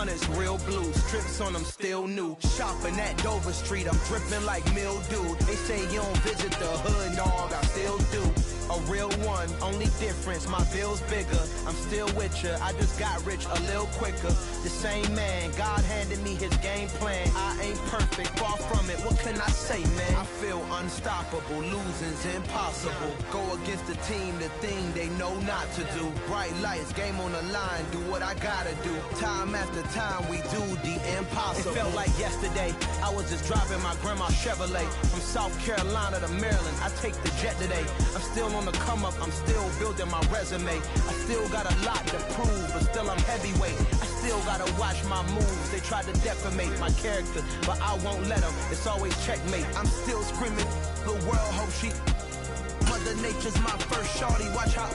hundreds, real blue. Strips on them still new. Shopping at Dover Street, I'm dripping like mildew. They say you don't visit the hood, dog, I still do. A real one, only difference, my bill's bigger. I'm still with ya, I just got rich a little quicker. The same man, God handed me his game plan. I ain't perfect, far from it, what can I say, man? I feel unstoppable, losing's impossible. Go against the team, the thing they know not to do. Bright lights, game on the line, do what I gotta do. Time after time, we do the impossible. It felt like yesterday, I was just driving my grandma's Chevrolet. From South Carolina to Maryland, I take the jet today. I'm still on the come up, I'm still building my resume. I still got a lot to prove, but still I'm heavyweight. I still gotta watch my moves. They tried to defamate my character, but I won't let them. It's always checkmate. I'm still screaming, the world hope she. Mother Nature's my first shorty, watch how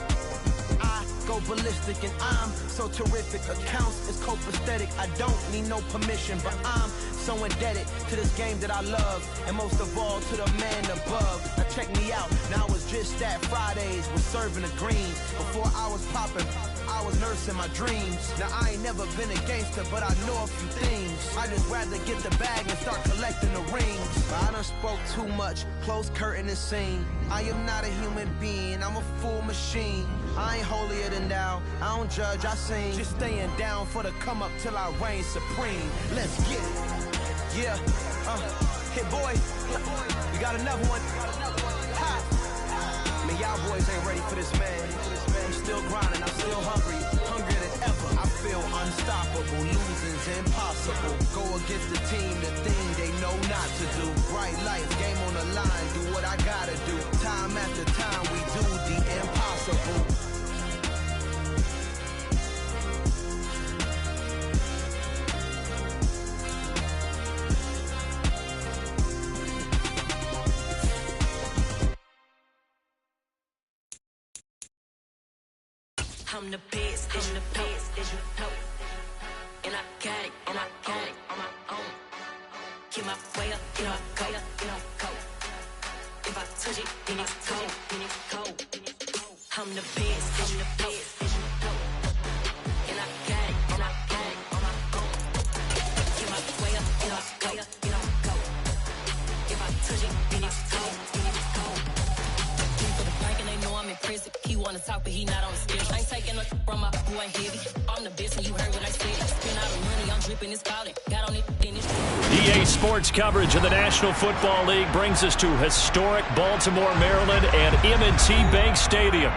I go ballistic and I'm so terrific. Accounts is copacetic, I don't need no permission, but I'm so indebted to this game that I love, and most of all to the man above. Now check me out, now it's just that Fridays was serving the greens. Before I was popping, I was nursing my dreams. Now I ain't never been a gangster, but I know a few things. I just rather get the bag and start collecting the rings. But I done spoke too much, close curtain and scene. I am not a human being, I'm a full machine. I ain't holier than thou, I don't judge, I sing. Just staying down for the come up till I reign supreme. Let's get it. Yeah, hit boy, we got another one. Ha. Man, y'all boys ain't ready for this, man. I'm still grinding, I'm still hungry, hungrier than ever. I feel unstoppable, losing's impossible. Go against the team, the thing they know not to do. Bright lights, game on the line, do what I gotta do. Time after time, we do the impossible. I'm the best, as you know, and I got it, on my own. Get my way up, you know I go. If I touch it, then it's cold. I'm the best, as you know, and I got it, on my own. Get my way up, you know I go. If I touch it, then it's cold. For the prank and they know I'm in prison. He wanna talk, but he not on the schedule. I ain't taking no from my boy heavy. I'm the best and you heard what I said. Spend all the money, I'm dripping, it's falling. Got on it, then it's EA Sports coverage of the National Football League brings us to historic Baltimore, Maryland and M&T Bank Stadium.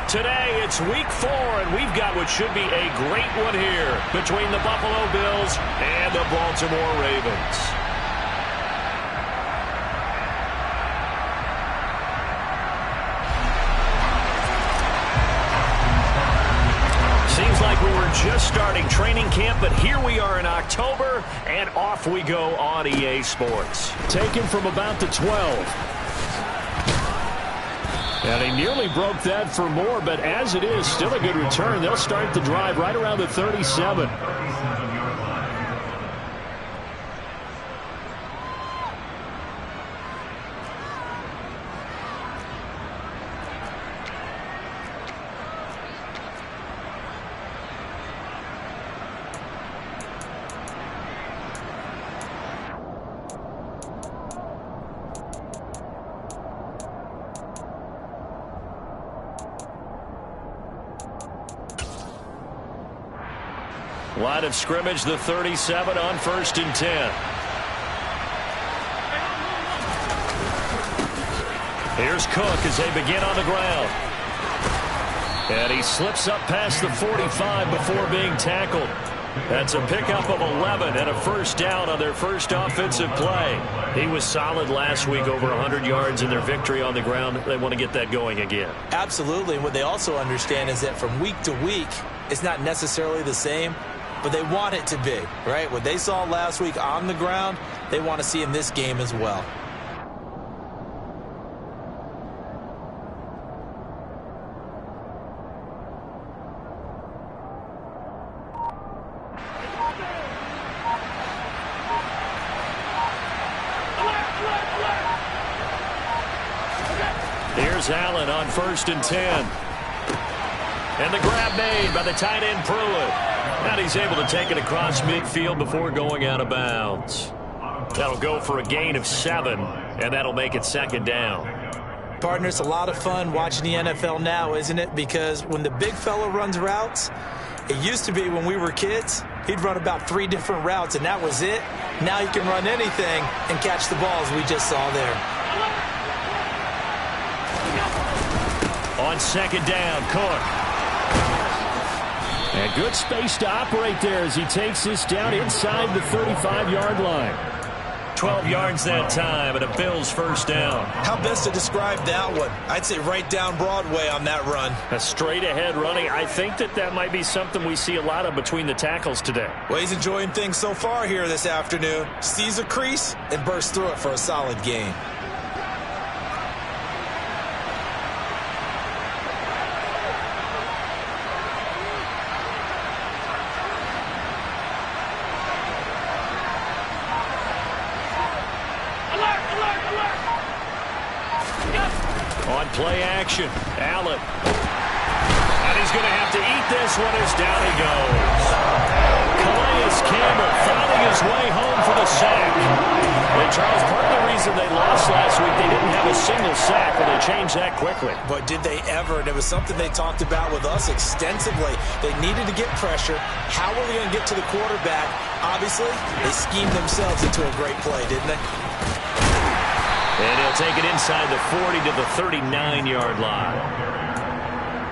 Today, it's week 4, and we've got what should be a great one here between the Buffalo Bills and the Baltimore Ravens. Seems like we were just starting training camp, but here we are in October, and off we go on EA Sports. Taken from about the 12. And he nearly broke that for more, but as it is, still a good return. They'll start the drive right around the 37. Line of scrimmage, the 37 on 1st and 10. Here's Cook as they begin on the ground. And he slips up past the 45 before being tackled. That's a pickup of 11 and a first down on their first offensive play. He was solid last week, over 100 yards in their victory on the ground. They want to get that going again. Absolutely. And what they also understand is that from week to week, it's not necessarily the same, but they want it to be, right? What they saw last week on the ground, they want to see in this game as well. Here's Allen on 1st and 10. And the grab made by the tight end Pruitt. And he's able to take it across midfield before going out of bounds. That'll go for a gain of 7, and that'll make it 2nd down. Partner, it's a lot of fun watching the NFL now, isn't it? Because when the big fella runs routes, it used to be when we were kids, he'd run about 3 different routes, and that was it. Now he can run anything and catch the balls we just saw there. On 2nd down, Cook. And good space to operate there as he takes this down inside the 35-yard line. 12 yards that time, and a Bills 1st down. How best to describe that one? I'd say right down Broadway on that run. A straight-ahead running. I think that might be something we see a lot of between the tackles today. Well, he's enjoying things so far here this afternoon. Sees a crease and bursts through it for a solid gain. On play action, Allen. And he's going to have to eat this one as down he goes. Calais Campbell finding his way home for the sack. And Charles, part of the reason they lost last week, they didn't have a single sack, but they changed that quickly. But did they ever? And it was something they talked about with us extensively. They needed to get pressure. How were they going to get to the quarterback? Obviously, they schemed themselves into a great play, didn't they? And he'll take it inside the 40 to the 39-yard line.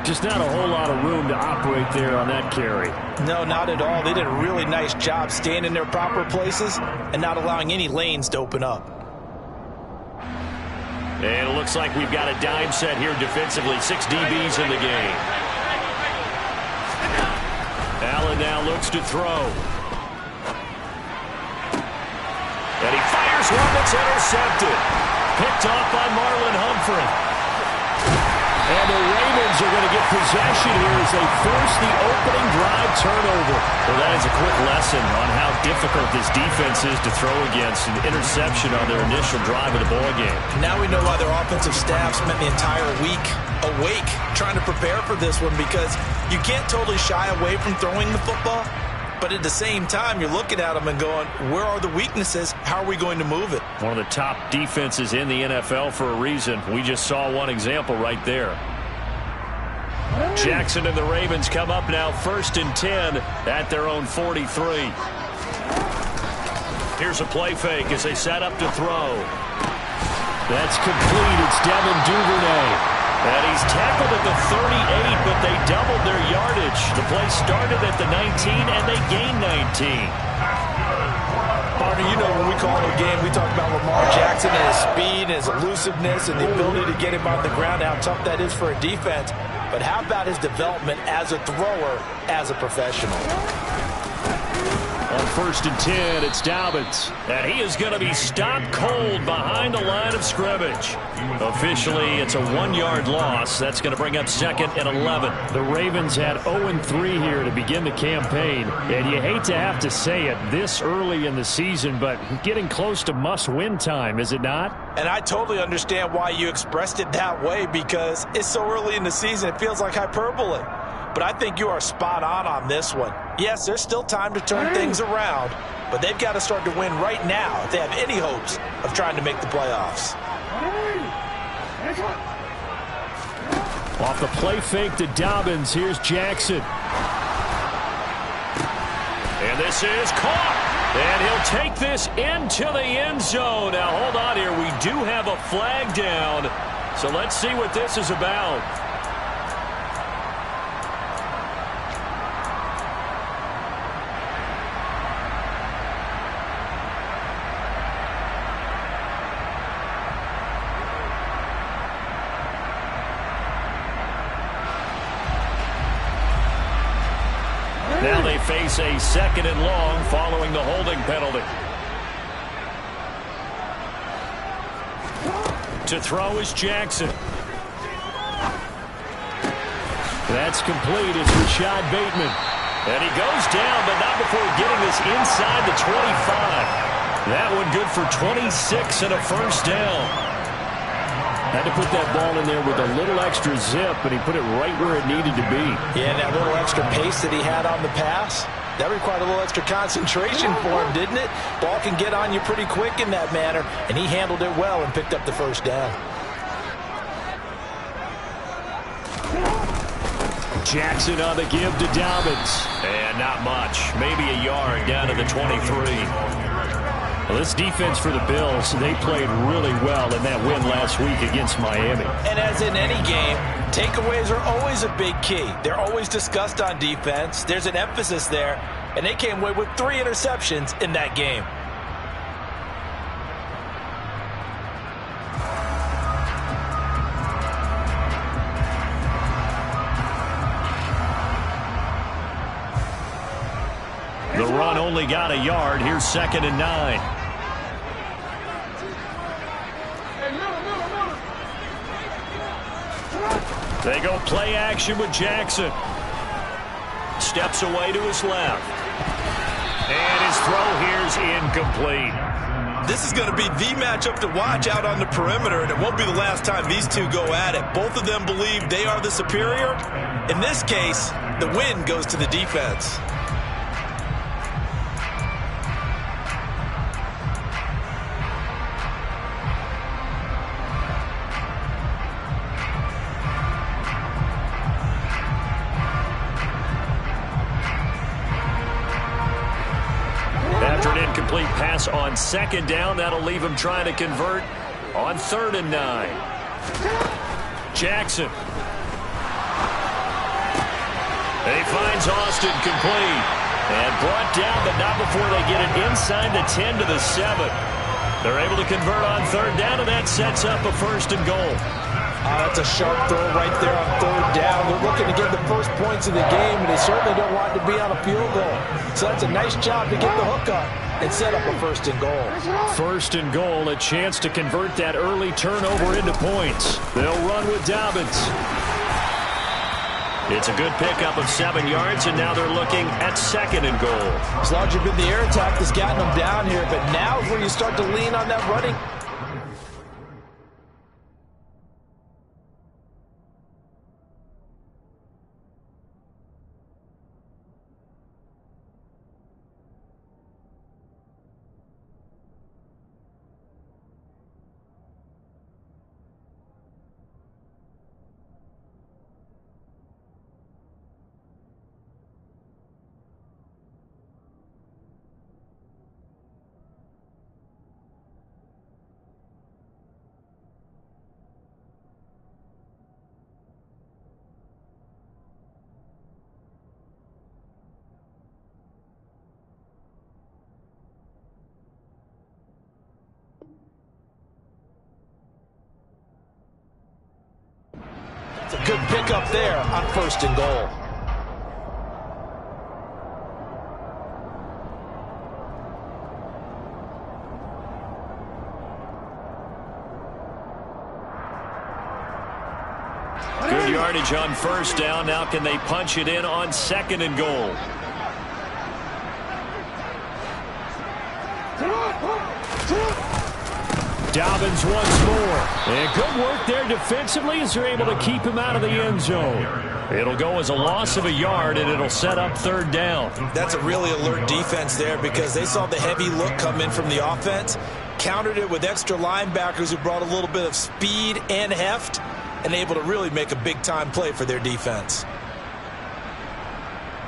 Just not a whole lot of room to operate there on that carry. No, not at all. They did a really nice job staying in their proper places and not allowing any lanes to open up. And it looks like we've got a dime set here defensively. 6 DBs in the game. Allen now looks to throw. And he fires one that's intercepted. Picked off by Marlon Humphrey. And the Ravens are going to get possession here as they force the opening drive turnover. Well, that is a quick lesson on how difficult this defense is to throw against. An interception on their initial drive of the ballgame. Now we know why their offensive staff spent the entire week awake trying to prepare for this one, because you can't totally shy away from throwing the football. But at the same time, you're looking at them and going, where are the weaknesses? How are we going to move it? One of the top defenses in the NFL for a reason. We just saw one example right there. Jackson and the Ravens come up now 1st and 10 at their own 43. Here's a play fake as they set up to throw. That's complete. It's Devin Duvernay. And he's tackled at the 38, but they doubled their yardage. The play started at the 19, and they gained 19. Partner, you know when we call it a game, we talk about Lamar Jackson and his speed and his elusiveness and the ability to get him on the ground, how tough that is for a defense. But how about his development as a thrower, as a professional? On 1st and 10, it's Dobbins. And he is going to be stopped cold behind the line of scrimmage. Officially, it's a 1-yard loss. That's going to bring up 2nd and 11. The Ravens had 0-3 here to begin the campaign. And you hate to have to say it this early in the season, but getting close to must-win time, is it not? And I totally understand why you expressed it that way, because it's so early in the season, it feels like hyperbole. But I think you are spot on this one. Yes, there's still time to turn things around, but they've got to start to win right now if they have any hopes of trying to make the playoffs. Off the play fake to Dobbins, here's Jackson. And this is caught. And he'll take this into the end zone. Now, hold on here. We do have a flag down. So let's see what this is about. Now they face a 2nd and long following the holding penalty. To throw is Jackson. That's complete. It's Rashad Bateman. And he goes down, but not before getting this inside the 25. That one good for 26 and a 1st down. Had to put that ball in there with a little extra zip, and he put it right where it needed to be. Yeah, and that little extra pace that he had on the pass, that required a little extra concentration for him, didn't it? Ball can get on you pretty quick in that manner, and he handled it well and picked up the first down. Jackson on the give to Dobbins. And not much. Maybe a yard down to the 23. Well, this defense for the Bills, they played really well in that win last week against Miami. And as in any game, takeaways are always a big key. They're always discussed on defense. There's an emphasis there, and they came away with 3 interceptions in that game. The run only got a yard. Here's 2nd and 9. They go play action with Jackson. Steps away to his left. And his throw here's incomplete. This is going to be the matchup to watch out on the perimeter, and it won't be the last time these two go at it. Both of them believe they are the superior. In this case, the win goes to the defense. Incomplete pass on 2nd down. That'll leave him trying to convert on 3rd and 9. Jackson. He finds Austin complete. And brought down, but not before they get it inside the 10 to the 7. They're able to convert on 3rd down, and that sets up a 1st and goal. That's a sharp throw right there on 3rd down. They're looking to get the first points of the game, and they certainly don't want to be on a field goal. So that's a nice job to get the hook up and set up a 1st and goal. 1st and goal, a chance to convert that early turnover into points. They'll run with Dobbins. It's a good pickup of 7 yards, and now they're looking at 2nd and goal. As long as you've been the air attack that's gotten them down here, but now is where you start to lean on that running. That's a good pickup there on 1st and goal. Good yardage on 1st down. Now can they punch it in on 2nd and goal? Dobbins once more. And good work there defensively as they're able to keep him out of the end zone. It'll go as a loss of a yard, and it'll set up 3rd down. That's a really alert defense there because they saw the heavy look come in from the offense, countered it with extra linebackers who brought a little bit of speed and heft, and able to really make a big-time play for their defense.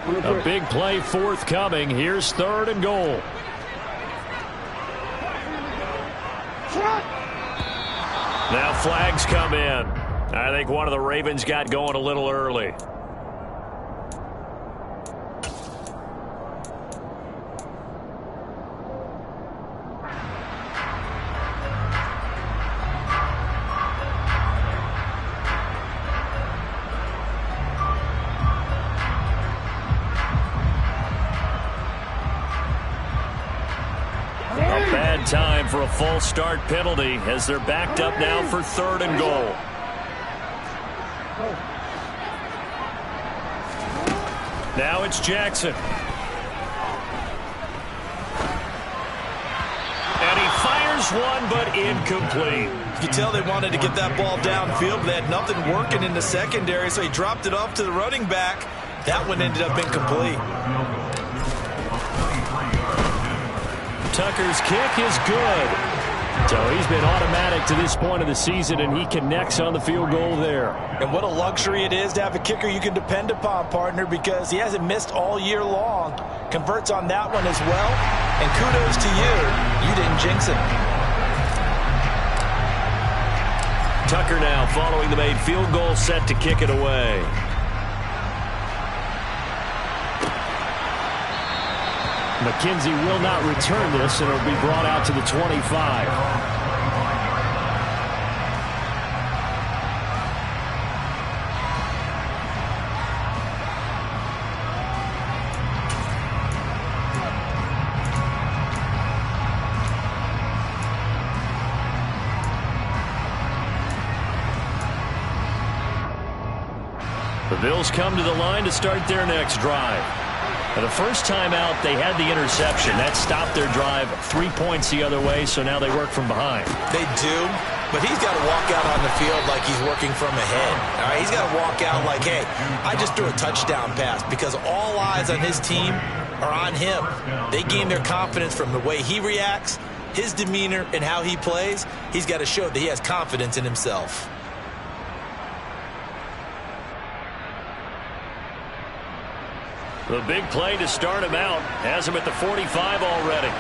A big play forthcoming. Here's 3rd and goal. Now flags come in. I think one of the Ravens got going a little early. Time for a false start penalty as they're backed up now for 3rd and goal. Now it's Jackson. And he fires Fires one, but incomplete. You can tell they wanted to get that ball downfield, but they had nothing working in the secondary, so he dropped it off to the running back. That one ended up incomplete. Tucker's kick is good. So he's been automatic to this point of the season, and he connects on the field goal there. And what a luxury it is to have a kicker you can depend upon, partner, because he hasn't missed all year long. Converts on that one as well. And kudos to you. You didn't jinx it. Tucker now following the made field goal, set to kick it away. McKenzie will not return this, and it'll be brought out to the 25. The Bills come to the line to start their next drive. For the first time out, they had the interception. That stopped their drive 3 points the other way, so now they work from behind. They do, but he's got to walk out on the field like he's working from ahead. All right, he's got to walk out like, hey, I just threw a touchdown pass, because all eyes on his team are on him. They gain their confidence from the way he reacts, his demeanor, and how he plays. He's got to show that he has confidence in himself. The big play to start him out has him at the 45 already.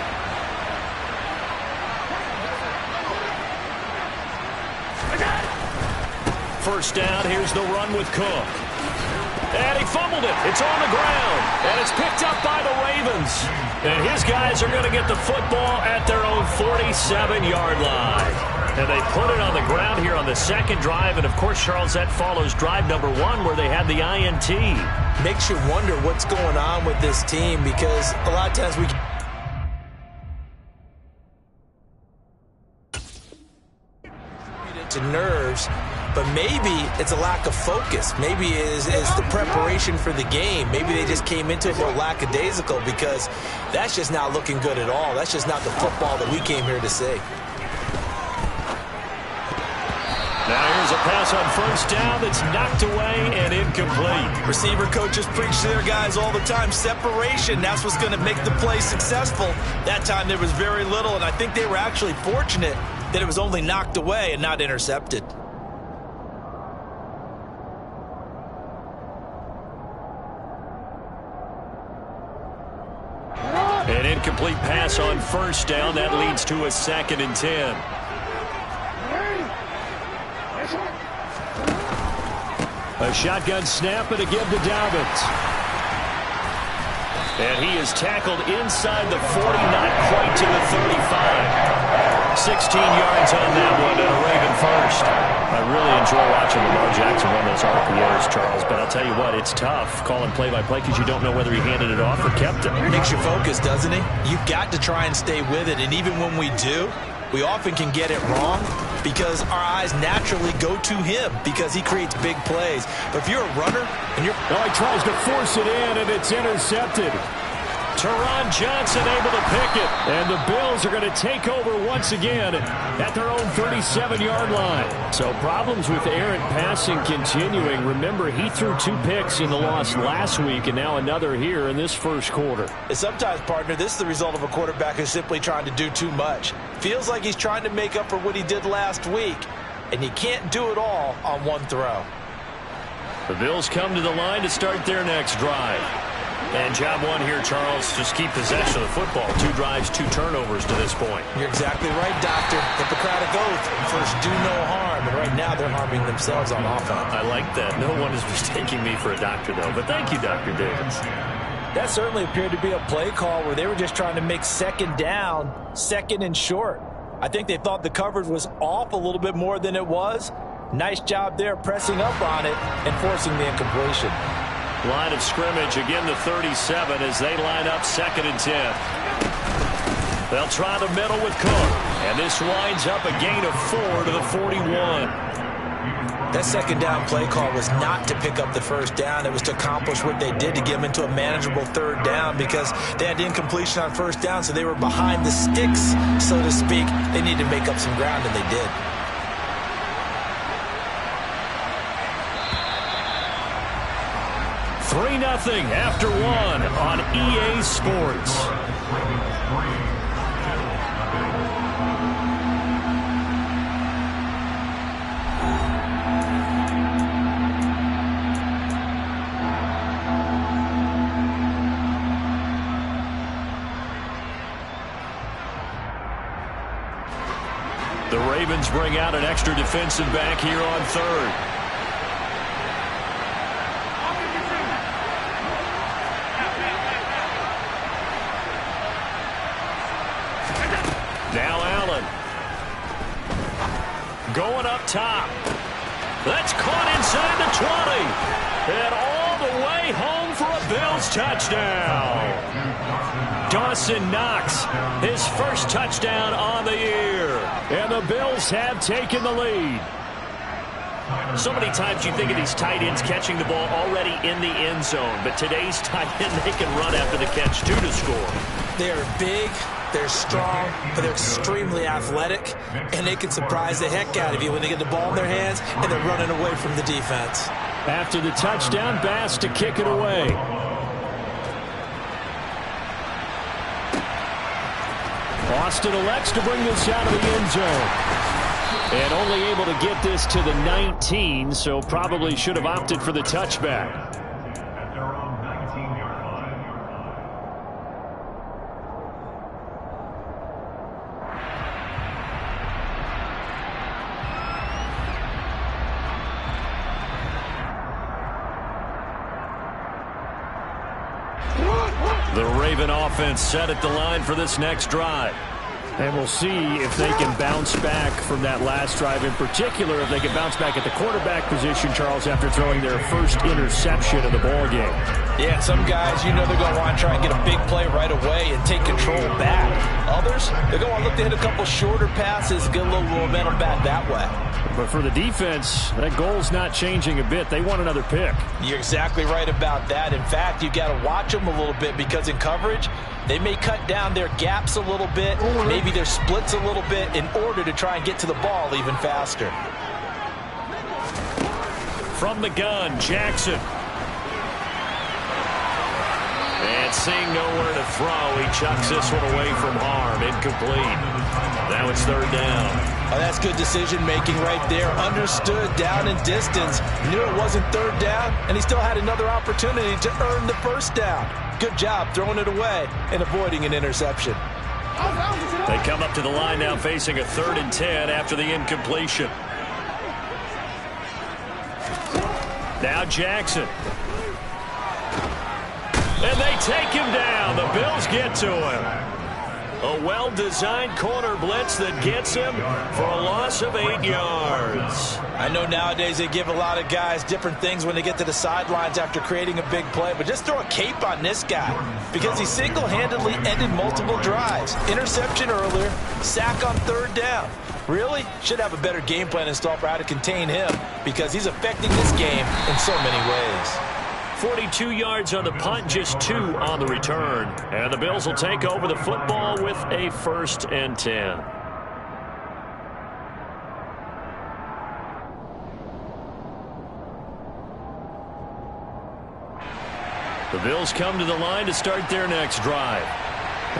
First down, here's the run with Cook. And he fumbled it. It's on the ground. And it's picked up by the Ravens. And his guys are going to get the football at their own 47-yard line. And they put it on the ground here on the second drive. And, of course, Charles, that follows drive number 1 where they had the INT. Makes you wonder what's going on with this team, because a lot of times we to nerves, but maybe it's a lack of focus. Maybe it's the preparation for the game. Maybe they just came into it more lackadaisical, because that's just not looking good at all. That's just not the football that we came here to see. Now here's a pass on first down that's knocked away and incomplete. Receiver coaches preach to their guys all the time. Separation, that's what's going to make the play successful. That time there was very little, and I think they were actually fortunate that it was only knocked away and not intercepted. An incomplete pass on first down. That leads to a 2nd and 10. A shotgun snap and a give to Dobbins. And he is tackled inside the 40, not quite to the 35. 16 yards on that one, and a Raven first. I really enjoy watching Lamar Jackson run those RPOs, Charles, but I'll tell you what, it's tough calling play-by-play because you don't know whether he handed it off or kept it. Makes you focus, doesn't he? You've got to try and stay with it, and even when we do, we often can get it wrong because our eyes naturally go to him because he creates big plays. But if you're a runner and you're... Oh, he tries to force it in, and it's intercepted. Teron Johnson able to pick it. And the Bills are going to take over once again at their own 37-yard line. So problems with errant passing continuing. Remember, he threw 2 picks in the loss last week and now another here in this first quarter. And sometimes, partner, this is the result of a quarterback who's simply trying to do too much. Feels like he's trying to make up for what he did last week, and you can't do it all on one throw. The Bills come to the line to start their next drive. And job one here, Charles, just keep possession of the football. 2 drives, 2 turnovers to this point. You're exactly right, Doctor. Hippocratic oath. First, do no harm. And right now, they're harming themselves on offense. I like that. No one is mistaking me for a doctor, though. But thank you, Dr. Davis. That certainly appeared to be a play call where they were just trying to make second down, 2nd and short. I think they thought the coverage was off a little bit more than it was. Nice job there pressing up on it and forcing the incompletion. Line of scrimmage, again the 37 as they line up 2nd and 10. They'll try the middle with Cook. And this winds up a gain of 4 to the 41. That second down play call was not to pick up the first down. It was to accomplish what they did to get them into a manageable third down because they had incompletion on first down, so they were behind the sticks, so to speak. They needed to make up some ground, and they did. Nothing after one on EA Sports. The Ravens bring out an extra defensive back here on third. Now Allen. Going up top. That's caught inside the 20. And all the way home for a Bills touchdown. Dawson Knox, his first touchdown on the year. And the Bills have taken the lead. So many times you think of these tight ends catching the ball already in the end zone. But today's tight end, they can run after the catch, too, to score. They're big, they're strong, but they're extremely athletic. And they can surprise the heck out of you when they get the ball in their hands and they're running away from the defense. After the touchdown, Bass to kick it away. Austin elects to bring this out of the end zone. And only able to get this to the 19, so probably should have opted for the touchback. The Raven offense set at the line for this next drive. And we'll see if they can bounce back from that last drive. In particular, if they can bounce back at the quarterback position, Charles, after throwing their first interception of the ball game. Yeah, some guys, you know they're going to want to try and get a big play right away and take control back. Others, they're going to look to hit a couple shorter passes, get a little momentum back that way. But for the defense, that goal's not changing a bit. They want another pick. You're exactly right about that. In fact, you got to watch them a little bit because in coverage, they may cut down their gaps a little bit, maybe their splits a little bit in order to try and get to the ball even faster. From the gun, Jackson. And seeing nowhere to throw, he chucks this one away from harm. Incomplete. Now it's third down. Oh, that's good decision-making right there. Understood down and distance. Knew it wasn't third down, and he still had another opportunity to earn the first down. Good job throwing it away and avoiding an interception. They come up to the line now facing a 3rd and 10 after the incompletion. Now Jackson. And they take him down. The Bills get to him. A well-designed corner blitz that gets him for a loss of 8 yards. I know nowadays they give a lot of guys different things when they get to the sidelines after creating a big play, but just throw a cape on this guy because he single-handedly ended multiple drives. Interception earlier, sack on third down. Really? Should have a better game plan installed for how to contain him because he's affecting this game in so many ways. 42 yards on the punt, just 2 on the return. And the Bills will take over the football with a 1st and 10. The Bills come to the line to start their next drive.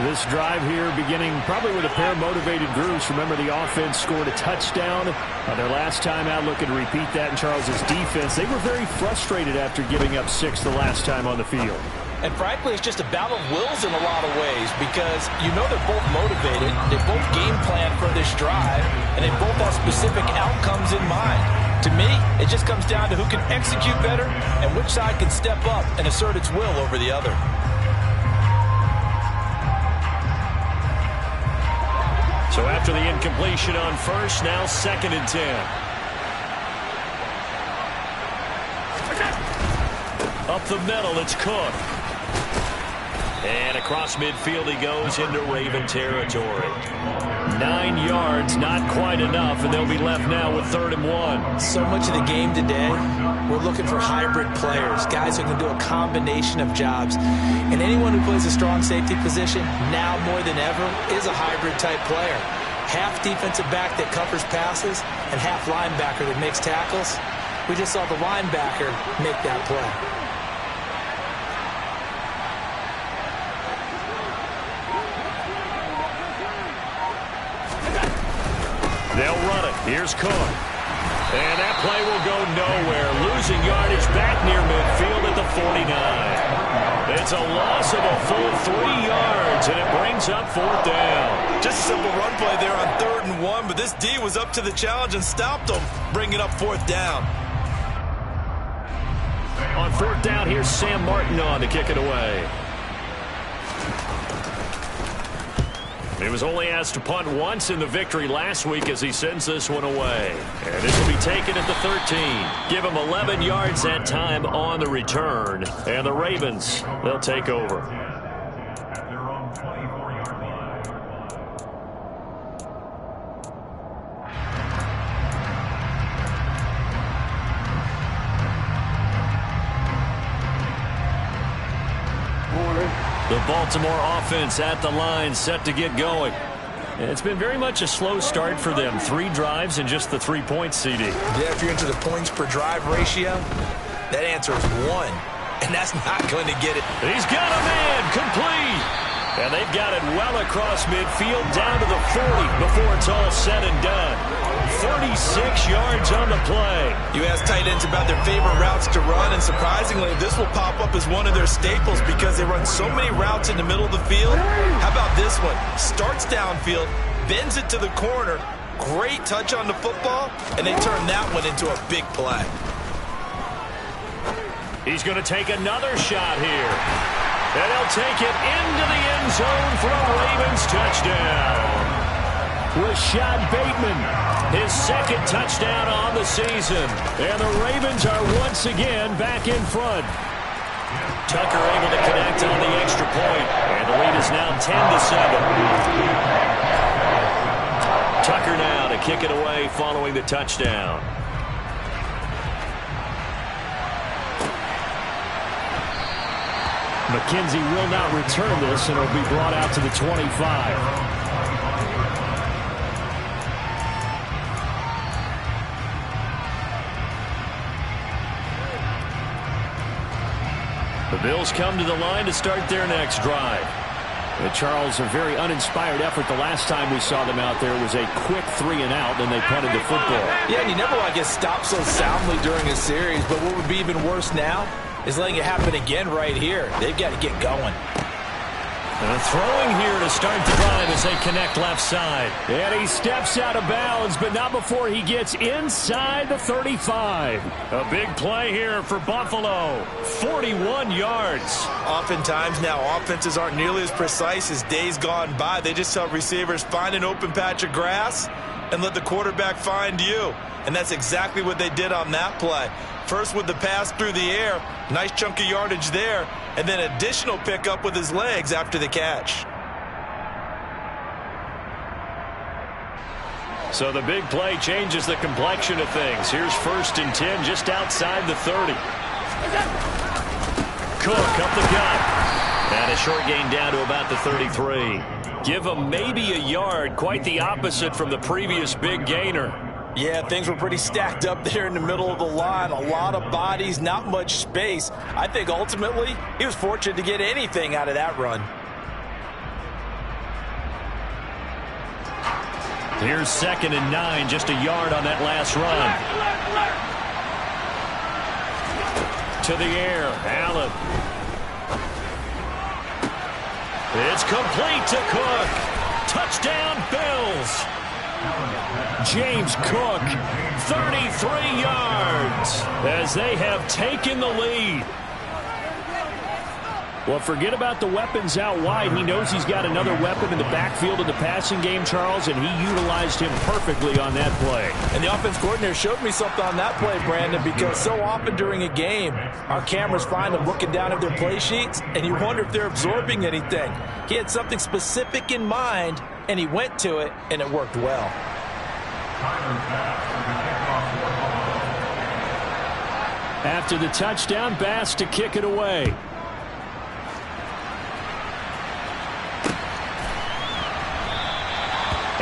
This drive here beginning probably with a pair of motivated groups. Remember, the offense scored a touchdown their last time out. Looking to repeat that in Charles's defense. They were very frustrated after giving up 6 the last time on the field. And frankly, it's just a battle of wills in a lot of ways because you know they're both motivated. They both game plan for this drive, and they both have specific outcomes in mind. To me, it just comes down to who can execute better and which side can step up and assert its will over the other. So after the incompletion on first, now 2nd and 10. Up the middle, it's Cook. And across midfield he goes into Raven territory. 9 yards, not quite enough, and they'll be left now with 3rd and 1. So much of the game today, we're looking for hybrid players, guys who can do a combination of jobs. And anyone who plays a strong safety position, now more than ever, is a hybrid-type player. Half defensive back that covers passes and half linebacker that makes tackles. We just saw the linebacker make that play. They'll run it. Here's Cook. And that play will go nowhere. Losing yardage back near midfield at the 49. It's a loss of a full 3 yards, and it brings up 4th down. Just a simple run play there on 3rd and 1, but this D was up to the challenge and stopped them, bringing up 4th down. On 4th down, here's Sam Martin on to kick it away. He was only asked to punt once in the victory last week as he sends this one away. And it will be taken at the 13. Give him 11 yards that time on the return. And the Ravens, they'll take over. The Baltimore offense at the line, set to get going. And it's been very much a slow start for them. 3 drives and just the 3 points, CD. Yeah, if you're into the points per drive ratio, that answer is 1. And that's not going to get it. He's got a man, complete. And they've got it well across midfield down to the 40 before it's all said and done. 36 yards on the play. You ask tight ends about their favorite routes to run, and surprisingly, this will pop up as one of their staples because they run so many routes in the middle of the field. How about this one? Starts downfield, bends it to the corner, great touch on the football, and they turn that one into a big play. He's going to take another shot here. And he'll take it into the end zone for a Ravens touchdown. Rashad Bateman, his 2nd touchdown on the season. And the Ravens are once again back in front. Tucker able to connect on the extra point. And the lead is now 10-7. Tucker now to kick it away following the touchdown. McKenzie will not return this, and it'll be brought out to the 25. The Bills come to the line to start their next drive. And Charles, a very uninspired effort the last time we saw them out there. It was a quick 3 and out, and they punted the football. Yeah, and you never want to get stopped so soundly during a series, but what would be even worse now is letting it happen again right here. They've got to get going. And throwing here to start the drive as they connect left side. And he steps out of bounds, but not before he gets inside the 35. A big play here for Buffalo. 41 yards. Oftentimes now offenses aren't nearly as precise as days gone by. They just tell receivers, find an open patch of grass and let the quarterback find you. And that's exactly what they did on that play. First with the pass through the air, nice chunk of yardage there, and then additional pickup with his legs after the catch. So the big play changes the complexion of things. Here's 1st and 10 just outside the 30. Cook up the gut. And a short gain down to about the 33. Give him maybe a yard, quite the opposite from the previous big gainer. Yeah, things were pretty stacked up there in the middle of the line. A lot of bodies, not much space. I think ultimately he was fortunate to get anything out of that run. Here's 2nd and 9, just a yard on that last run. To the air, Allen. It's complete to Cook. Touchdown, Bills. James Cook, 33 yards as they have taken the lead. Well, forget about the weapons out wide. He knows he's got another weapon in the backfield in the passing game, Charles, and he utilized him perfectly on that play. And the offense coordinator showed me something on that play, Brandon, because so often during a game, our cameras find them looking down at their play sheets, and you wonder if they're absorbing anything. He had something specific in mind, and he went to it, and it worked well. After the touchdown, Bass to kick it away.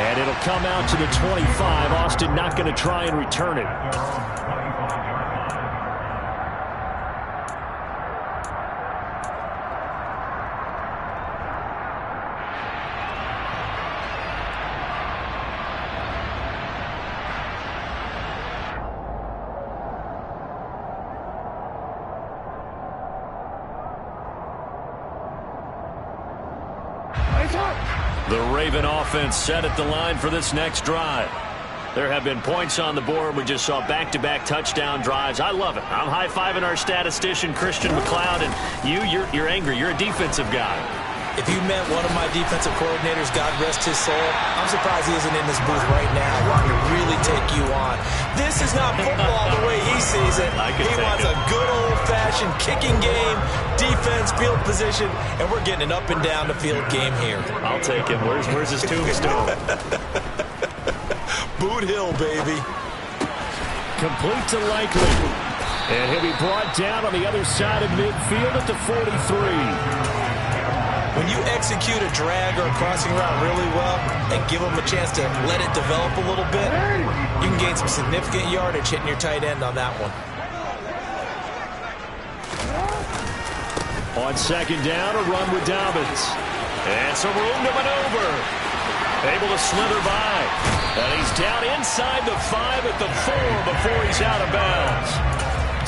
And it'll come out to the 25. Austin not going to try and return it. The Raven offense set at the line for this next drive. There have been points on the board. We just saw back-to-back touchdown drives. I love it. I'm high-fiving our statistician, Christian McLeod, and you're angry. You're a defensive guy. If you met one of my defensive coordinators, God rest his soul, I'm surprised he isn't in this booth right now wanting to really take you on. This is not football the way he sees it. He wants a good old-fashioned kicking game, defense, field position, and we're getting an up and down the field game here. I'll take him. Where's his tombstone? Boot Hill, baby. Complete to Likely. And he'll be brought down on the other side of midfield at the 43. When you execute a drag or a crossing route really well and give them a chance to let it develop a little bit, you can gain some significant yardage hitting your tight end on that one. On second down, a run with Dobbins. And some room to maneuver. Able to slither by. And he's down inside the 5 at the 4 before he's out of bounds.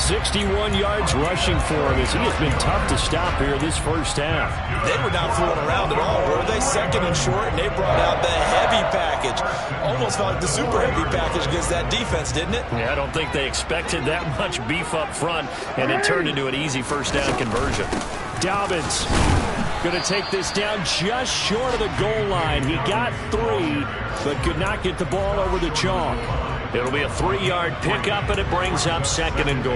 61 yards rushing for him as he has been tough to stop here this first half. They were not fooling around at all, were they? Second and short, and they brought out the heavy package. Almost felt like the super heavy package against that defense, didn't it? Yeah, I don't think they expected that much beef up front, and it turned into an easy first down conversion. Dobbins going to take this down just short of the goal line. He got 3, but could not get the ball over the chalk. It'll be a 3-yard pickup, and it brings up second and goal.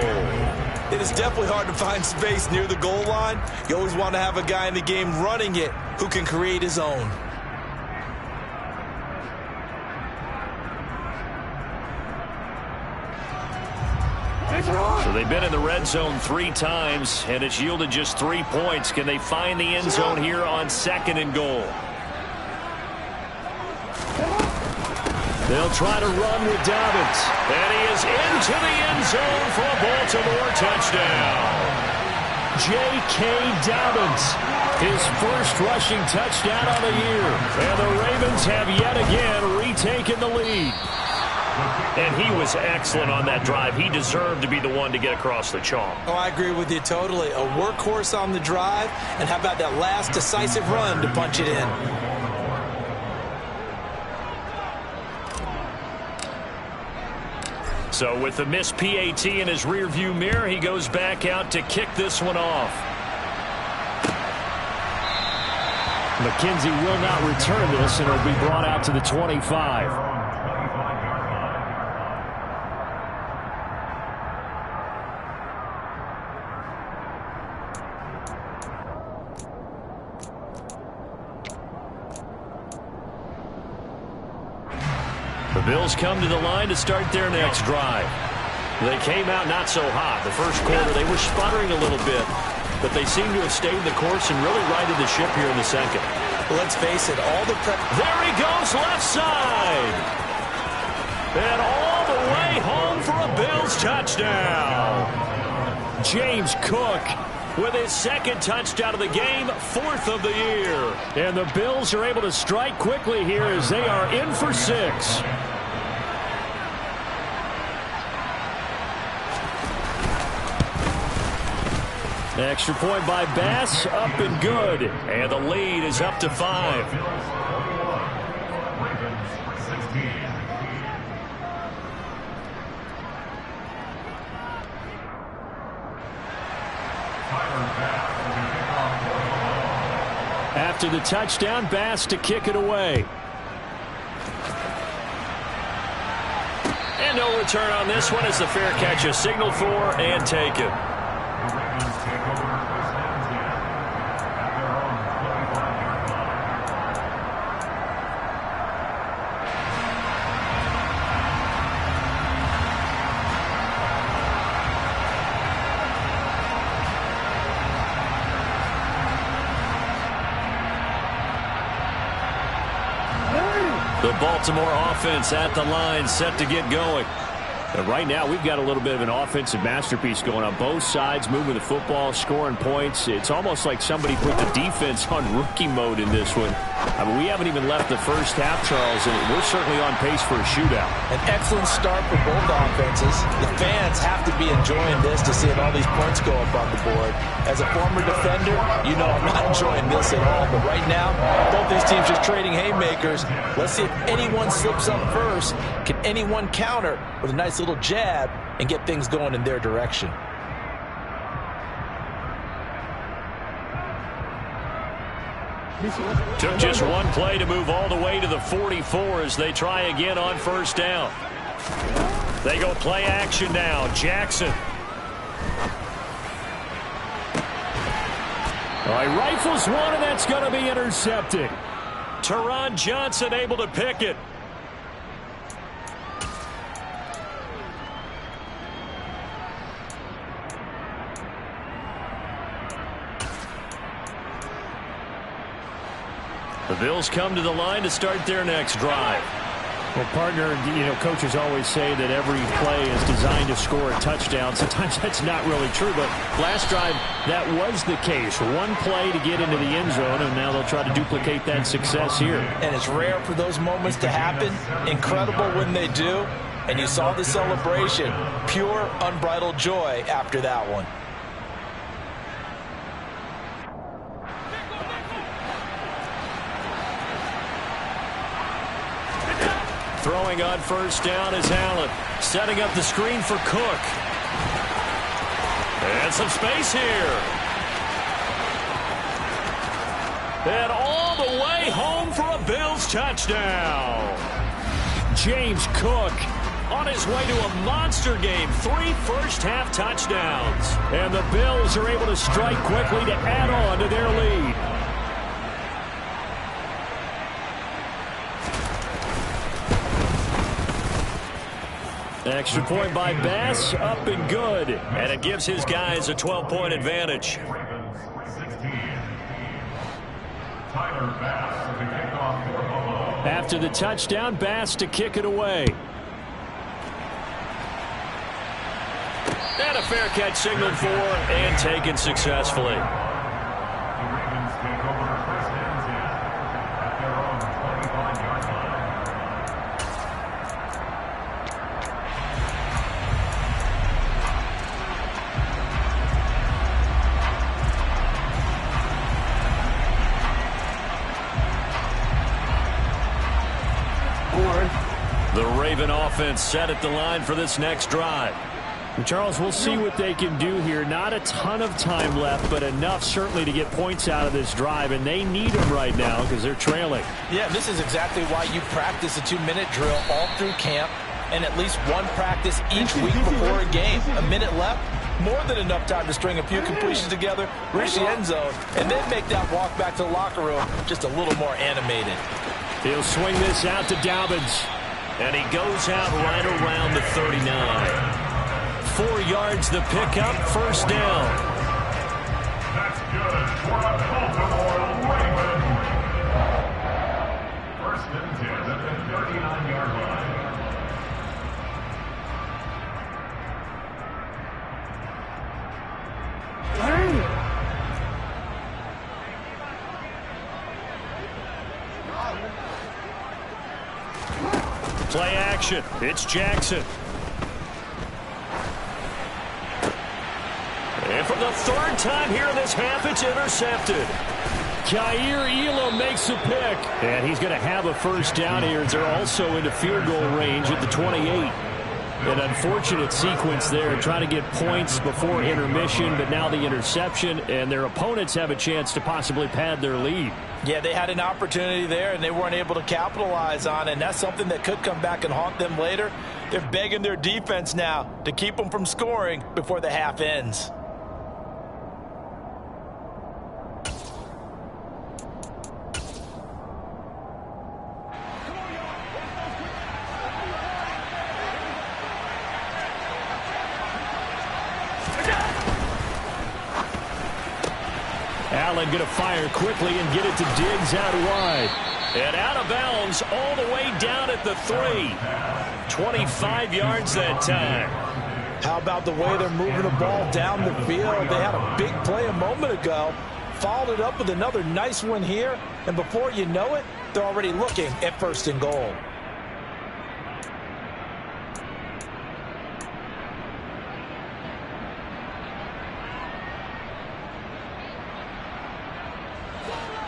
It is definitely hard to find space near the goal line. You always want to have a guy in the game running it who can create his own. So they've been in the red zone 3 times, and it's yielded just 3 points. Can they find the end zone here on second and goal? They'll try to run with Dobbins. And he is into the end zone for a Baltimore touchdown. J.K. Dobbins, his first rushing touchdown of the year. And the Ravens have yet again retaken the lead. And he was excellent on that drive. He deserved to be the one to get across the chalk. Oh, I agree with you totally. A workhorse on the drive. And how about that last decisive run to punch it in? So with the missed PAT in his rearview mirror, he goes back out to kick this one off. McKenzie will not return this, and it'll be brought out to the 25. The Bills come to the line to start their next drive. They came out not so hot. The first quarter, they were sputtering a little bit, but they seem to have stayed the course and really righted the ship here in the second. Well, let's face it, all the prep. There he goes, left side. And all the way home for a Bills touchdown. James Cook with his second touchdown of the game, 4th of the year. And the Bills are able to strike quickly here as they are in for 6. Extra point by Bass, up and good. And the lead is up to 5. After the touchdown, Bass to kick it away. And no return on this one as the fair catch is signaled for and taken. The Baltimore offense at the line, set to get going. And right now, we've got a little bit of an offensive masterpiece going on both sides, moving the football, scoring points. It's almost like somebody put the defense on rookie mode in this one. I mean, we haven't even left the first half, Charles, and we're certainly on pace for a shootout. An excellent start for both offenses. The fans have to be enjoying this to see all these points go up on the board. As a former defender, you know I'm not enjoying this at all. But right now, both these teams just trading haymakers. Let's see if anyone slips up first. Can anyone counter with a nice little jab and get things going in their direction? Took just one play to move all the way to the 44 as they try again on first down. They go play action now. Jackson. All right, rifles one, and that's going to be intercepted. Teron Johnson able to pick it. The Bills come to the line to start their next drive. Well, partner, coaches always say that every play is designed to score a touchdown. Sometimes that's not really true, but last drive, that was the case. One play to get into the end zone, and now they'll try to duplicate that success here. And it's rare for those moments to happen. Incredible when they do. And you saw the celebration. Pure, unbridled joy after that one. Throwing on first down is Allen. Setting up the screen for Cook. And some space here. And all the way home for a Bills touchdown. James Cook on his way to a monster game. 3 first-half touchdowns. And the Bills are able to strike quickly to add on to their lead. Extra point by Bass, up and good. And it gives his guys a 12-point advantage. After the touchdown, Bass to kick it away. And a fair catch signaled for and taken successfully. The Raven offense set at the line for this next drive. Charles, we'll see what they can do here. Not a ton of time left, but enough certainly to get points out of this drive, and they need them right now because they're trailing. Yeah, this is exactly why you practice a 2-minute drill all through camp and at least one practice each week before a game. A minute left, more than enough time to string a few completions together, reach the end zone, and then make that walk back to the locker room just a little more animated. He'll swing this out to Dobbins. And he goes out right around the 39. 4 yards the pickup, first down. That's good for a Baltimore Raven. First and 10 at the 39-yard line. Play action. It's Jackson. And for the 3rd time here in this half, it's intercepted. Kaiir Elam makes a pick. And he's going to have a first down here as they're also into field goal range at the 28. An unfortunate sequence there, trying to get points before intermission, but now the interception, and their opponents have a chance to possibly pad their lead. Yeah, they had an opportunity there, and they weren't able to capitalize on it, and that's something that could come back and haunt them later. They're begging their defense now to keep them from scoring before the half ends. Allen going to fire quickly and get it to Diggs out wide. And out of bounds all the way down at the 3. 25 yards that time. How about the way they're moving the ball down the field? They had a big play a moment ago, followed it up with another nice one here, and before you know it, they're already looking at 1st and goal.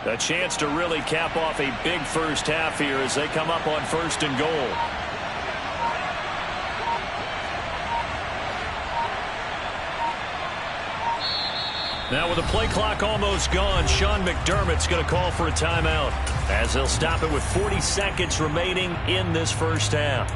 A chance to really cap off a big first half here as they come up on 1st and goal. Now with the play clock almost gone, Sean McDermott's going to call for a timeout as they'll stop it with 40 seconds remaining in this first half.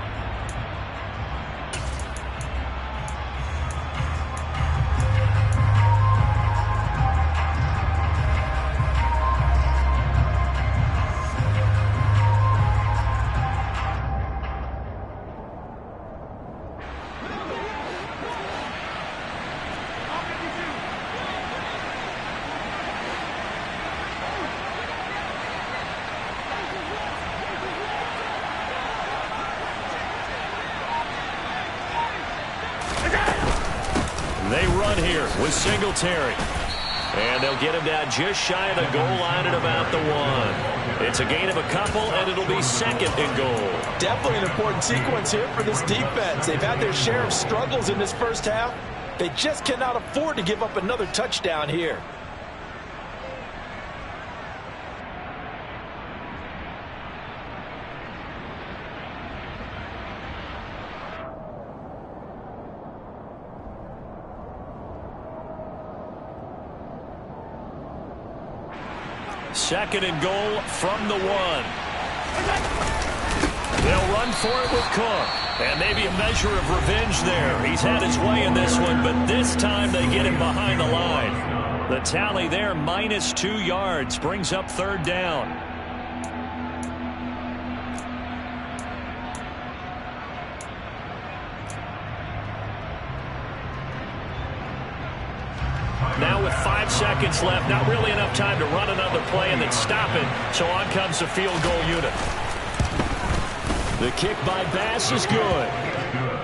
They run here with Singletary. And they'll get him down just shy of the goal line at about the 1. It's a gain of a couple, and it'll be 2nd and goal. Definitely an important sequence here for this defense. They've had their share of struggles in this first half. They just cannot afford to give up another touchdown here. Second and goal from the 1. They'll run for it with Cook. And maybe a measure of revenge there. He's had his way in this one, but this time they get him behind the line. The tally there, -2 yards, brings up 3rd down. Now with 5 seconds left, not really enough time to run another play and then stop it. So on comes the field goal unit. The kick by Bass is good.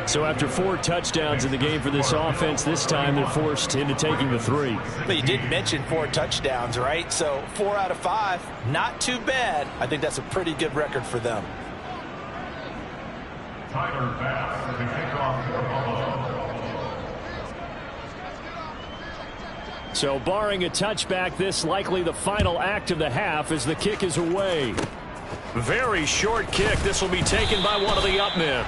So after 4 touchdowns in the game for this offense, this time they're forced into taking the 3. But you did mention 4 touchdowns, right? So 4 out of 5, not too bad. I think that's a pretty good record for them. Tyler Bass, the kickoff for Buffalo. So barring a touchback, this likely the final act of the half as the kick is away. Very short kick. This will be taken by one of the up men.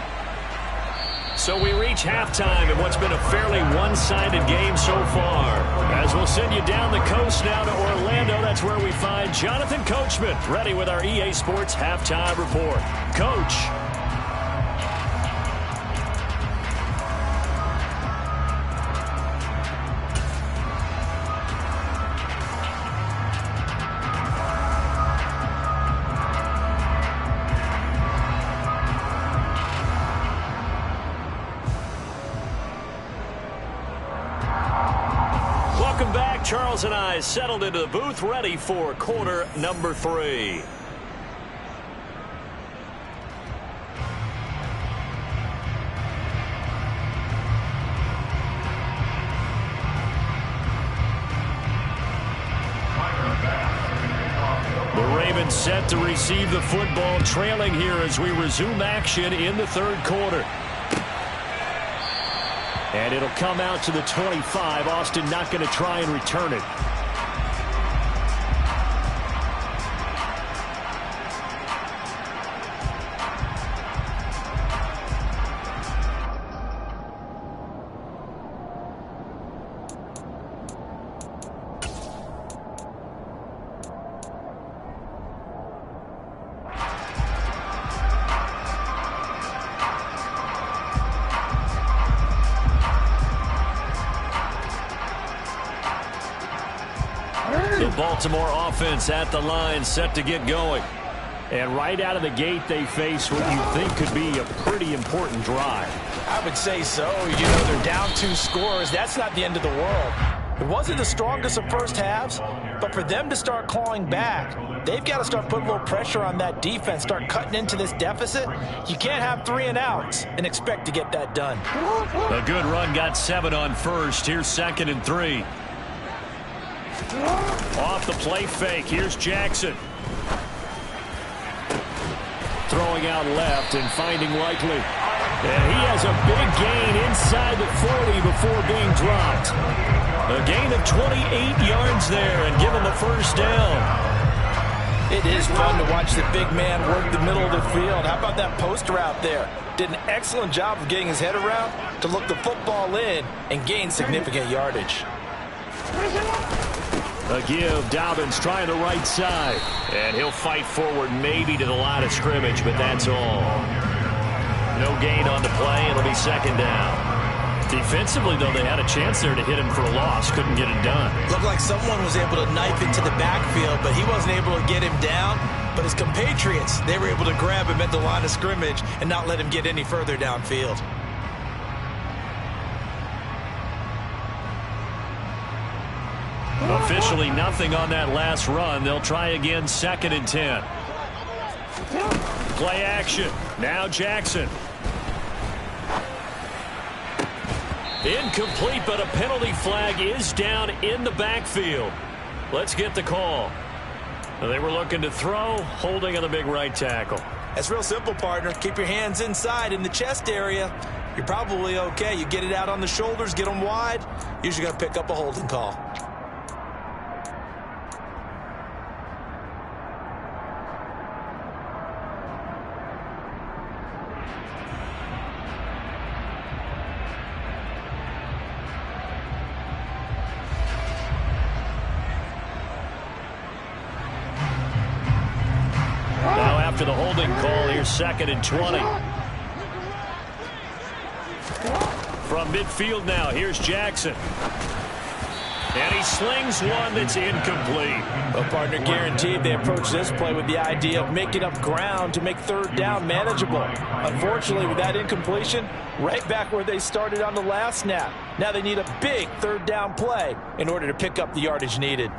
So we reach halftime in what's been a fairly one-sided game so far. As we'll send you down the coast now to Orlando, that's where we find Jonathan Coachman ready with our EA Sports Halftime Report. Coach. Charles and I settled into the booth, ready for quarter number 3. The Ravens set to receive the football, trailing here as we resume action in the 3rd quarter. And it'll come out to the 25. Austin not going to try and return it. Baltimore offense at the line, set to get going. And right out of the gate, they face what you think could be a pretty important drive. I would say so. You know, they're down 2 scores. That's not the end of the world. It wasn't the strongest of first halves, but for them to start clawing back, they've got to start putting a little pressure on that defense, start cutting into this deficit. You can't have 3 and outs and expect to get that done. A good run got 7 on first. Here's 2nd and 3. Off the play fake. Here's Jackson. Throwing out left and finding Likely. And he has a big gain inside the 40 before being dropped. A gain of 28 yards there and given the first down. It is fun to watch the big man work the middle of the field. How about that post route there? Did an excellent job of getting his head around to look the football in and gain significant yardage. A give. Dobbins trying the right side. And he'll fight forward maybe to the line of scrimmage, but that's all. No gain on the play. It'll be 2nd down. Defensively, though, they had a chance there to hit him for a loss. Couldn't get it done. Looked like someone was able to knife into the backfield, but he wasn't able to get him down. But his compatriots, they were able to grab him at the line of scrimmage and not let him get any further downfield. Officially nothing on that last run. They'll try again, 2nd and 10. Play action. Now Jackson. Incomplete, but a penalty flag is down in the backfield. Let's get the call. They were looking to throw, holding on the big right tackle. That's real simple, partner. Keep your hands inside in the chest area. You're probably okay. You get it out on the shoulders, get them wide. Usually going to pick up a holding call. After the holding call, here's 2nd and 20. From midfield now, here's Jackson. And he slings one that's incomplete. A partner guaranteed they approach this play with the idea of making up ground to make 3rd down manageable. Unfortunately, with that incompletion, right back where they started on the last snap. Now they need a big 3rd down play in order to pick up the yardage needed.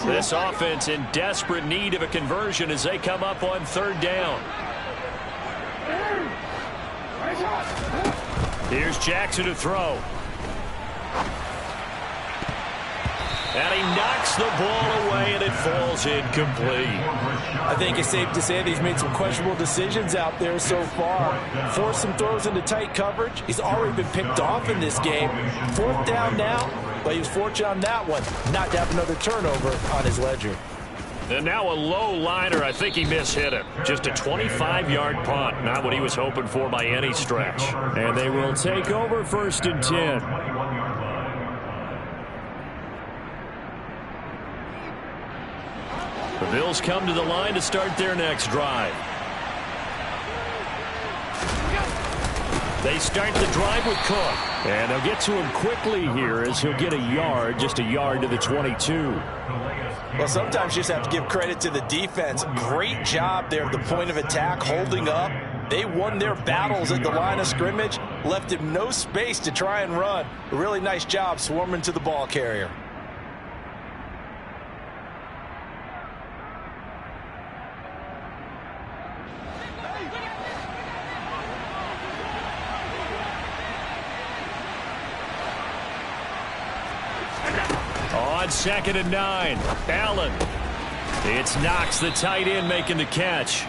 This offense in desperate need of a conversion as they come up on 3rd down. Here's Jackson to throw. And he knocks the ball away, and it falls incomplete. I think it's safe to say that he's made some questionable decisions out there so far. Forced some throws into tight coverage. He's already been picked off in this game. 4th down now, but he was fortunate on that one not to have another turnover on his ledger. And now a low liner. I think he mishit it. Just a 25-yard punt. Not what he was hoping for by any stretch. And they will take over 1st and 10. The Bills come to the line to start their next drive. They start the drive with Cook. And they'll get to him quickly here as he'll get a yard, just a yard to the 22. Well, sometimes you just have to give credit to the defense. Great job there at the point of attack, holding up. They won their battles at the line of scrimmage, left him no space to try and run. A really nice job swarming to the ball carrier. On 2nd and 9, Allen. It's Knox, the tight end, making the catch.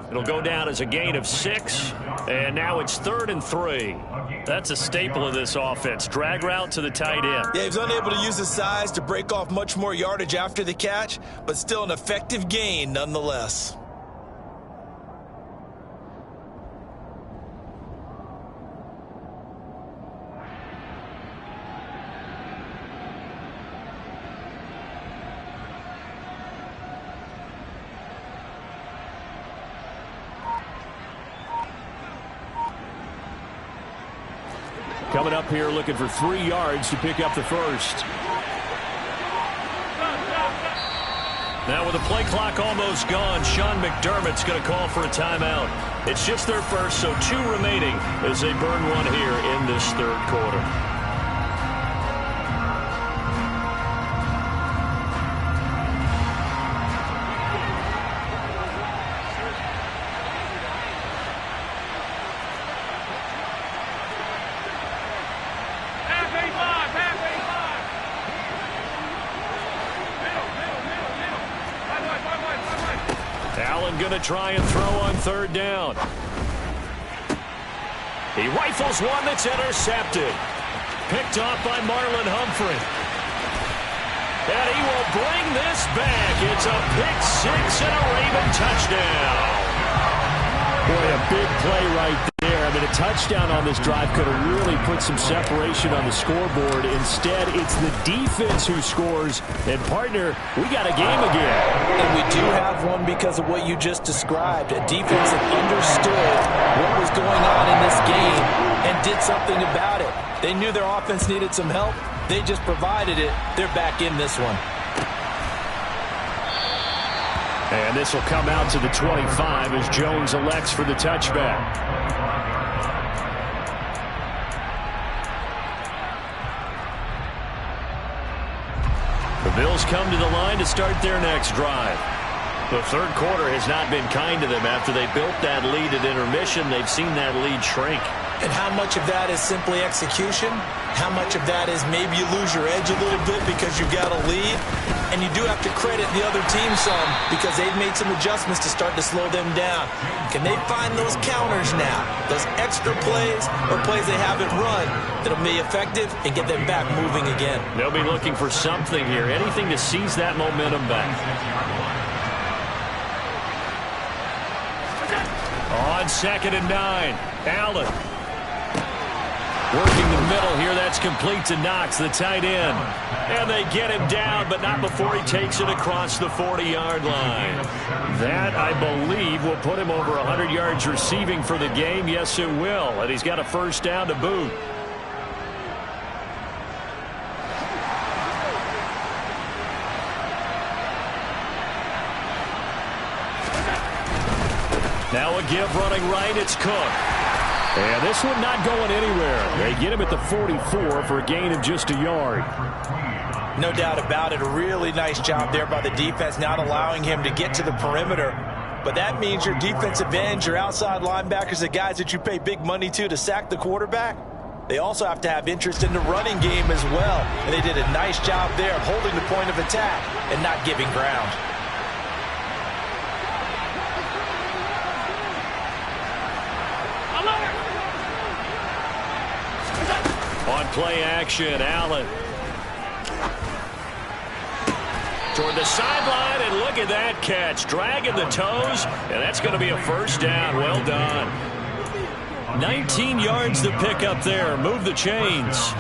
It'll go down as a gain of 6, and now it's 3rd and 3. That's a staple of this offense. Drag route to the tight end. Yeah, he was unable to use his size to break off much more yardage after the catch, but still an effective gain nonetheless. coming up here looking for 3 yards to pick up the first. Now with the play clock almost gone, Sean McDermott's going to call for a timeout. It's just their first, so 2 remaining as they burn one here in this third quarter. Going to try and throw on third down. He rifles one that's intercepted. Picked off by Marlon Humphrey. And he will bring this back. It's a pick-6 and a Raven touchdown. Boy, a big play right there. I mean, a touchdown on this drive could have really put some separation on the scoreboard. Instead, it's the defense who scores. And, partner, we got a game again. And we do have one because of what you just described. A defense that understood what was going on in this game and did something about it. They knew their offense needed some help. They just provided it. They're back in this one. And this will come out to the 25 as Jones elects for the touchback. The Bills come to the line to start their next drive. The third quarter has not been kind to them. After they built that lead at intermission, they've seen that lead shrink. And how much of that is simply execution? How much of that is maybe you lose your edge a little bit because you've got a lead? And you do have to credit the other team some because they've made some adjustments to start to slow them down. Can they find those counters now, those extra plays or plays they haven't run that'll be effective and get them back moving again? They'll be looking for something here, anything to seize that momentum back. On 2nd and 9, Allen. Working the middle here, that's complete to Knox, the tight end. And they get him down, but not before he takes it across the 40-yard line. That, I believe, will put him over 100 yards receiving for the game. Yes, it will. And he's got a first down to boot. Now a give running right, it's Cook. And this one not going anywhere. They get him at the 44 for a gain of just a yard. No doubt about it. A really nice job there by the defense, not allowing him to get to the perimeter. But that means your defensive ends, your outside linebackers, the guys that you pay big money to sack the quarterback, they also have to have interest in the running game as well. And they did a nice job there of holding the point of attack and not giving ground. On play action, Allen. Toward the sideline, and look at that catch. Dragging the toes, and that's going to be a first down. Well done. 19 yards to pick up there. Move the chains.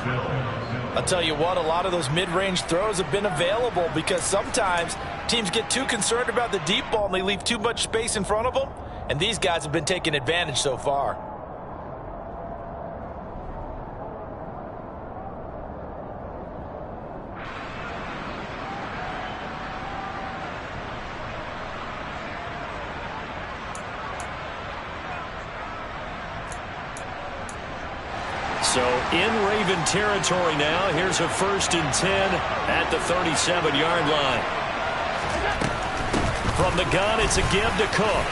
I'll tell you what, a lot of those mid-range throws have been available because sometimes teams get too concerned about the deep ball and they leave too much space in front of them, and these guys have been taking advantage so far. So in Raven territory now. Here's a 1st and 10 at the 37-yard line. From the gun, it's a give to Cook.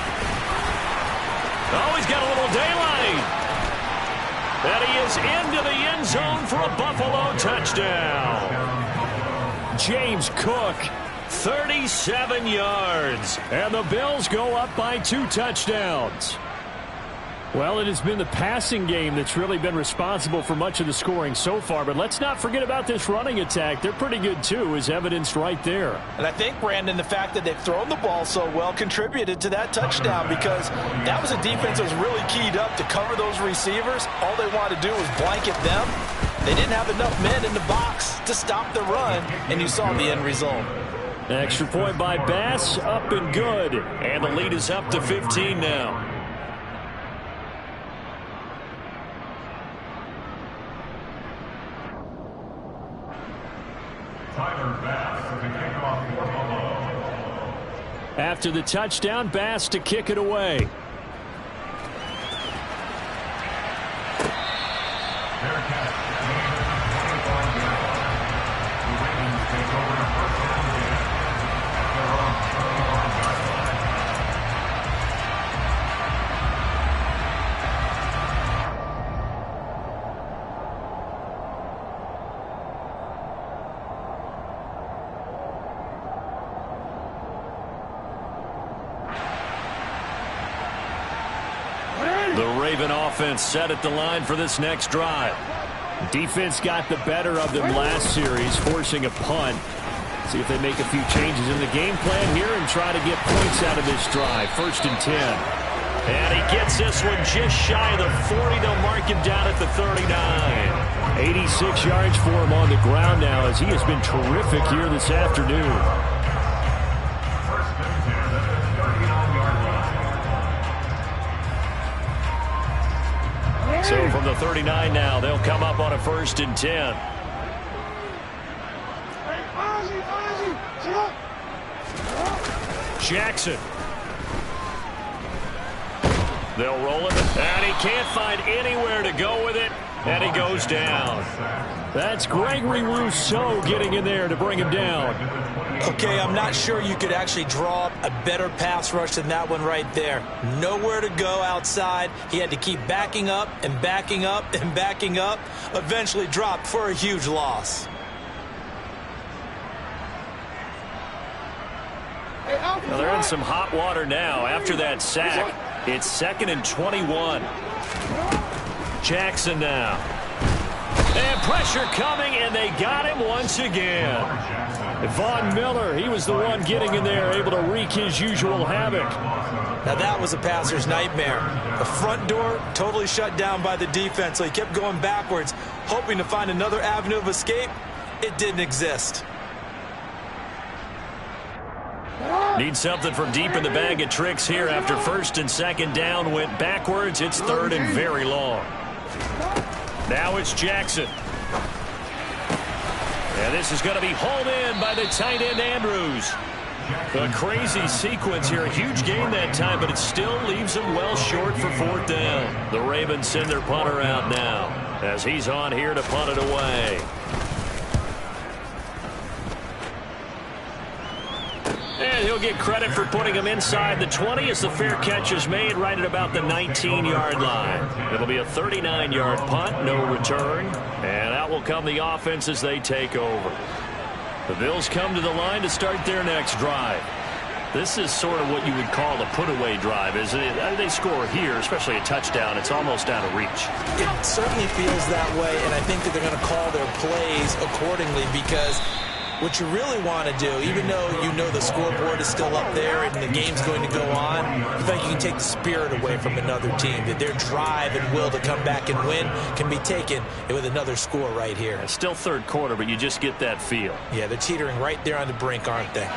Oh, he's got a little daylight. And he is into the end zone for a Buffalo touchdown. James Cook, 37 yards. And the Bills go up by 2 touchdowns. Well, it has been the passing game that's really been responsible for much of the scoring so far. But let's not forget about this running attack. They're pretty good, too, as evidenced right there. And I think, Brandon, the fact that they've thrown the ball so well contributed to that touchdown because that was a defense that was really keyed up to cover those receivers. All they wanted to do was blanket them. They didn't have enough men in the box to stop the run, and you saw the end result. Extra point by Bass, up and good. And the lead is up to 15 now. After the touchdown, Bass to kick it away. The Raven offense set at the line for this next drive. Defense got the better of them last series, forcing a punt. See if they make a few changes in the game plan here and try to get points out of this drive. 1st and 10. And he gets this one just shy of the 40. They'll mark him down at the 39. 86 yards for him on the ground now as he has been terrific here this afternoon. So from the 39 now, they'll come up on a 1st and 10. Jackson. They'll roll him, and he can't find anywhere to go with it, and he goes down. That's Gregory Rousseau getting in there to bring him down. Okay, I'm not sure you could actually draw up a better pass rush than that one right there. Nowhere to go outside. He had to keep backing up and backing up and backing up. Eventually dropped for a huge loss. Well, they're in some hot water now after that sack. It's 2nd and 21. Jackson now. And pressure coming, and they got him once again. Von Miller, he was the one getting in there, able to wreak his usual havoc. Now that was a passer's nightmare. The front door totally shut down by the defense, so he kept going backwards, hoping to find another avenue of escape. It didn't exist. Need something from deep in the bag of tricks here after 1st and 2nd down went backwards. It's 3rd and very long. Now it's Jackson. And this is going to be hauled in by the tight end Andrews. A crazy sequence here. A huge gain that time, but it still leaves them well short for 4th down. The Ravens send their punter out now as he's on here to punt it away. And he'll get credit for putting him inside the 20 as the fair catch is made right at about the 19-yard line. It'll be a 39-yard punt, no return. And out will come the offense as they take over. The Bills come to the line to start their next drive. This is sort of what you would call a put-away drive, isn't it? They score here, especially a touchdown. It's almost out of reach. It certainly feels that way, and I think that they're going to call their plays accordingly because what you really want to do, even though you know the scoreboard is still up there and the game's going to go on, I think you can take the spirit away from another team, that their drive and will to come back and win can be taken with another score right here. It's still 3rd quarter, but you just get that feel. Yeah, they're teetering right there on the brink, aren't they?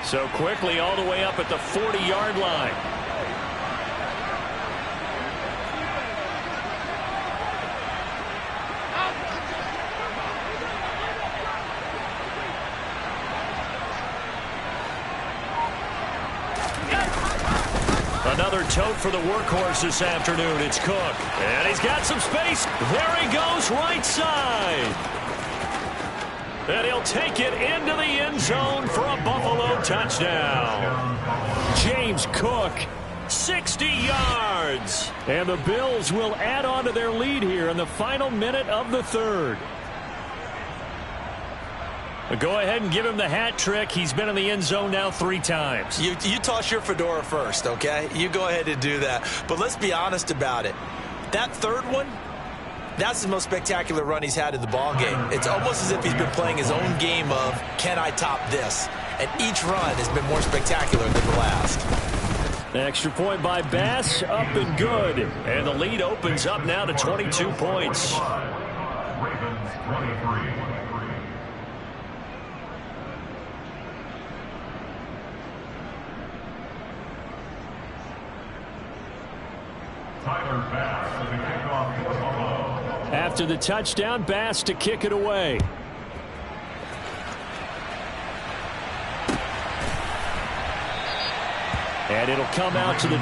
So quickly all the way up at the 40-yard line. Another tote for the workhorse this afternoon. It's Cook. And he's got some space. There he goes, right side. And he'll take it into the end zone for a Buffalo touchdown. James Cook. 60 yards. And the Bills will add on to their lead here in the final minute of the 3rd. Go ahead and give him the hat trick. He's been in the end zone now 3 times. You toss your fedora first, okay? You go ahead and do that. But let's be honest about it. That 3rd one, that's the most spectacular run he's had in the ball game. It's almost as if he's been playing his own game of, can I top this? And each run has been more spectacular than the last. Extra point by Bass, up and good. And the lead opens up now to 22 points. Ravens 23. Tyler Bass with the kickoff for Buffalo. After the touchdown, Bass to kick it away. And it'll come out to the